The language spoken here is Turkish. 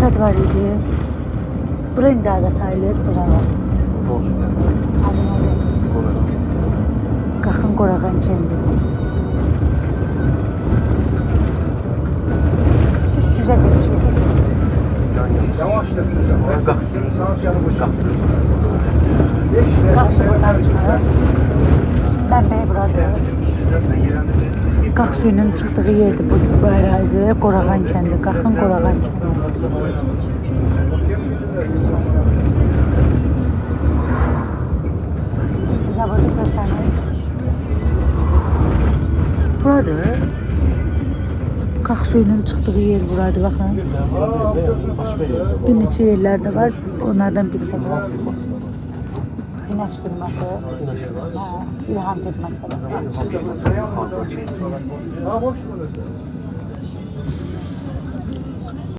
Çat var idi. Bura indi ada sayılır. Bura. Qaxın Qorağan kendi. Üst düze bir şey. Yavaş da süreceğim. Sağ yanı boş. Qax suyundan çıxır. Ben bey burada. Qax suyunun çıxdığı yerdir bu ərazi. Qorağan kəndi. Qaxın Qorağan kəndi. Zavodu görsənir. Buradır. Qax suyunun çıxdığı yer buradır, baxın. Bir neçə yerlər də var. Onlardan biri də var. Güneş firması. İlham firması.